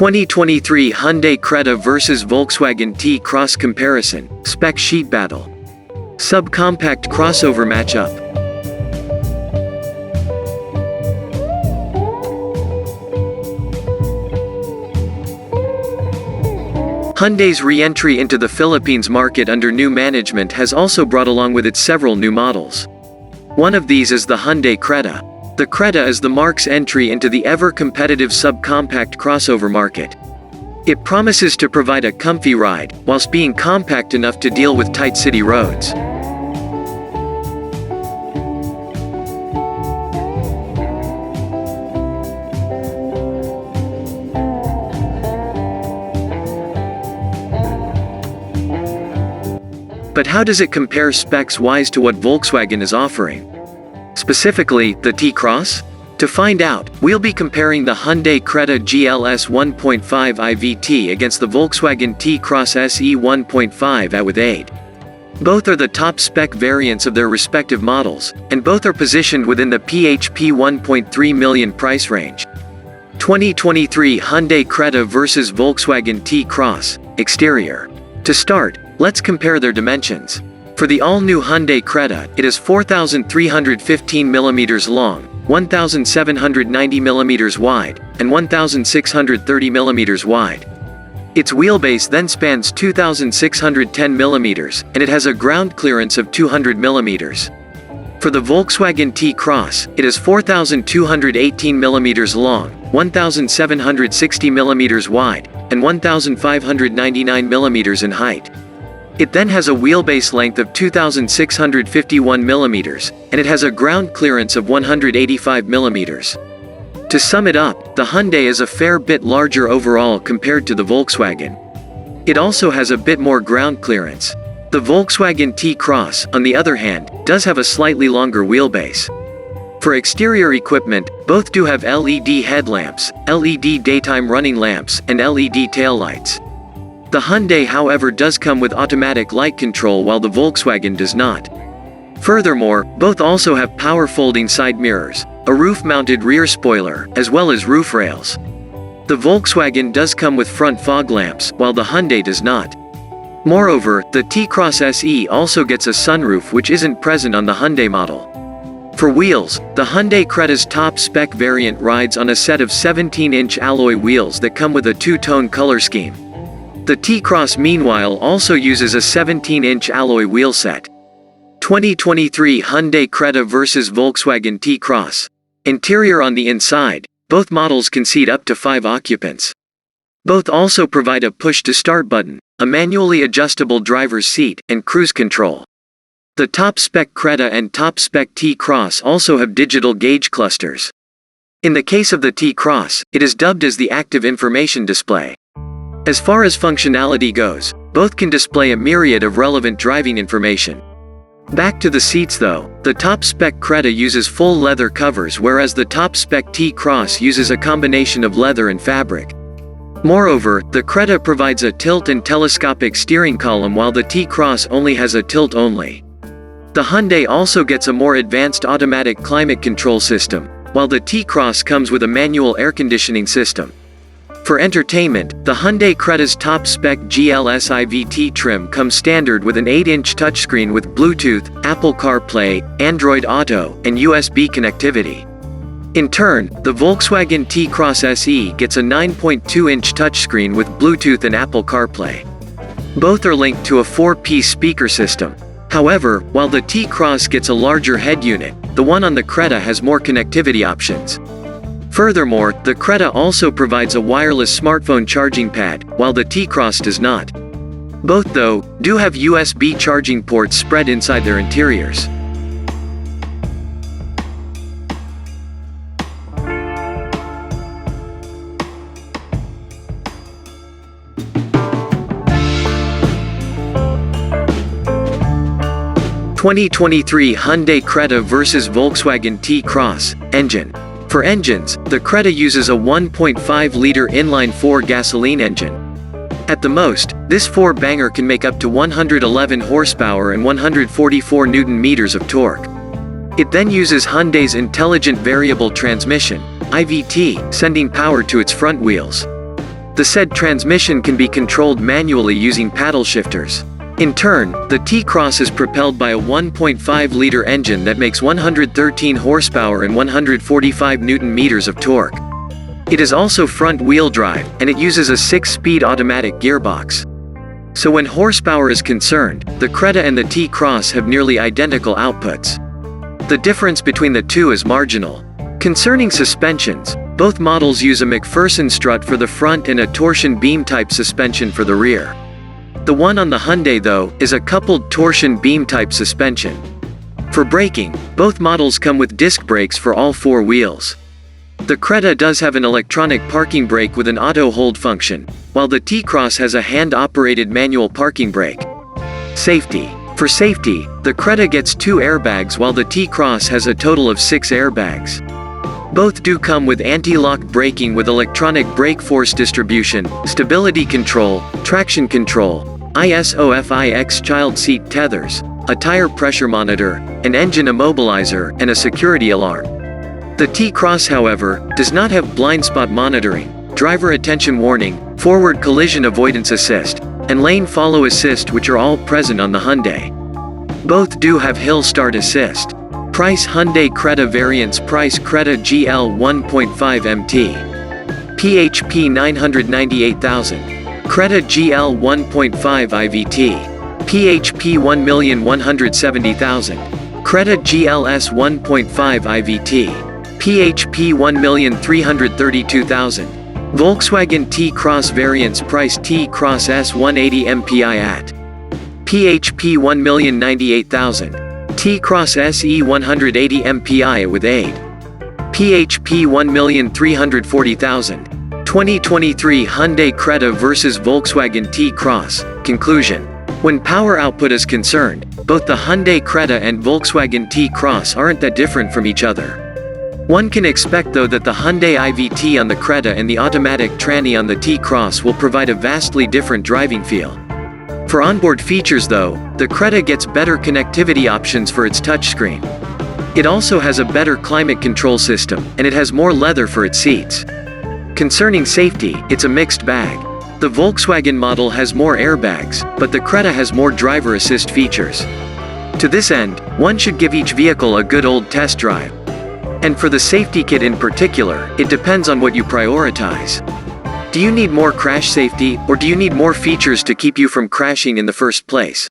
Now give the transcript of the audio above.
2023 Hyundai Creta vs Volkswagen T-Cross comparison, spec sheet battle. Subcompact crossover matchup. Hyundai's re-entry into the Philippines market under new management has also brought along with it several new models. One of these is the Hyundai Creta. The Creta is the marque's entry into the ever-competitive subcompact crossover market. It promises to provide a comfy ride, whilst being compact enough to deal with tight city roads. But how does it compare specs-wise to what Volkswagen is offering? Specifically, the T-Cross? To find out, we'll be comparing the Hyundai Creta GLS 1.5 IVT against the Volkswagen T-Cross SE 1.5 with aid. Both are the top spec variants of their respective models, and both are positioned within the PHP 1.3 million price range. 2023 Hyundai Creta vs Volkswagen T-Cross, exterior. To start, let's compare their dimensions. For the all-new Hyundai Creta, it is 4,315 mm long, 1,790 mm wide, and 1,630 mm wide. Its wheelbase then spans 2,610 mm, and it has a ground clearance of 200 mm. For the Volkswagen T-Cross, it is 4,218 mm long, 1,760 mm wide, and 1,599 mm in height. It then has a wheelbase length of 2,651 mm, and it has a ground clearance of 185 mm. To sum it up, the Hyundai is a fair bit larger overall compared to the Volkswagen. It also has a bit more ground clearance. The Volkswagen T-Cross, on the other hand, does have a slightly longer wheelbase. For exterior equipment, both do have LED headlamps, LED daytime running lamps, and LED taillights. The Hyundai, however, does come with automatic light control while the Volkswagen does not. Furthermore, both also have power folding side mirrors, a roof-mounted rear spoiler, as well as roof rails. The Volkswagen does come with front fog lamps, while the Hyundai does not. Moreover, the T-Cross SE also gets a sunroof which isn't present on the Hyundai model. For wheels, the Hyundai Creta's top spec variant rides on a set of 17-inch alloy wheels that come with a two-tone color scheme. The T-Cross meanwhile also uses a 17-inch alloy wheel set. 2023 Hyundai Creta vs Volkswagen T-Cross. Interior. On the inside, both models can seat up to 5 occupants. Both also provide a push-to-start button, a manually adjustable driver's seat, and cruise control. The top-spec Creta and top-spec T-Cross also have digital gauge clusters. In the case of the T-Cross, it is dubbed as the active information display. As far as functionality goes, both can display a myriad of relevant driving information. Back to the seats though, the top-spec Creta uses full leather covers whereas the top-spec T-Cross uses a combination of leather and fabric. Moreover, the Creta provides a tilt and telescopic steering column while the T-Cross only has a tilt only. The Hyundai also gets a more advanced automatic climate control system, while the T-Cross comes with a manual air conditioning system. For entertainment, the Hyundai Creta's top-spec GLS IVT trim comes standard with an 8-inch touchscreen with Bluetooth, Apple CarPlay, Android Auto, and USB connectivity. In turn, the Volkswagen T-Cross SE gets a 9.2-inch touchscreen with Bluetooth and Apple CarPlay. Both are linked to a 4-piece speaker system. However, while the T-Cross gets a larger head unit, the one on the Creta has more connectivity options. Furthermore, the Creta also provides a wireless smartphone charging pad, while the T-Cross does not. Both, though, do have USB charging ports spread inside their interiors. (2023) Hyundai Creta vs Volkswagen T-Cross, engine. For engines, the Creta uses a 1.5-liter inline-4 gasoline engine. At the most, this 4-banger can make up to 111 horsepower and 144 Nm of torque. It then uses Hyundai's Intelligent Variable Transmission, IVT, sending power to its front wheels. The said transmission can be controlled manually using paddle shifters. In turn, the T-Cross is propelled by a 1.5-liter engine that makes 113 horsepower and 145 Nm of torque. It is also front-wheel drive, and it uses a 6-speed automatic gearbox. So when horsepower is concerned, the Creta and the T-Cross have nearly identical outputs. The difference between the two is marginal. Concerning suspensions, both models use a McPherson strut for the front and a torsion beam type suspension for the rear. The one on the Hyundai, though, is a coupled torsion beam type suspension. For braking, both models come with disc brakes for all 4 wheels. The Creta does have an electronic parking brake with an auto hold function, while the T-Cross has a hand-operated manual parking brake. Safety. For safety, the Creta gets 2 airbags while the T-Cross has a total of 6 airbags. Both do come with anti-lock braking with electronic brake force distribution, stability control, traction control, ISOFIX child seat tethers, a tire pressure monitor, an engine immobilizer, and a security alarm. The T-Cross, however, does not have blind spot monitoring, driver attention warning, forward collision avoidance assist, and lane follow assist, which are all present on the Hyundai. Both do have hill start assist. Price: Hyundai Creta variants. Price: Creta GL 1.5 MT. PHP 998,000. Creta GL 1.5 IVT. PHP 1,170,000. Creta GLS 1.5 IVT. PHP 1,332,000. Volkswagen T-Cross variants. Price: T-Cross S 180 MPI at PHP 1,098,000. T-Cross SE 180 MPI with aid. PHP 1,340,000. 2023 Hyundai Creta vs Volkswagen T-Cross. Conclusion. When power output is concerned, both the Hyundai Creta and Volkswagen T-Cross aren't that different from each other. One can expect, though, that the Hyundai IVT on the Creta and the automatic tranny on the T-Cross will provide a vastly different driving feel. For onboard features, though, the Creta gets better connectivity options for its touchscreen. It also has a better climate control system, and it has more leather for its seats. Concerning safety, it's a mixed bag. The Volkswagen model has more airbags, but the Creta has more driver assist features. To this end, one should give each vehicle a good old test drive. And for the safety kit in particular, it depends on what you prioritize. Do you need more crash safety, or do you need more features to keep you from crashing in the first place?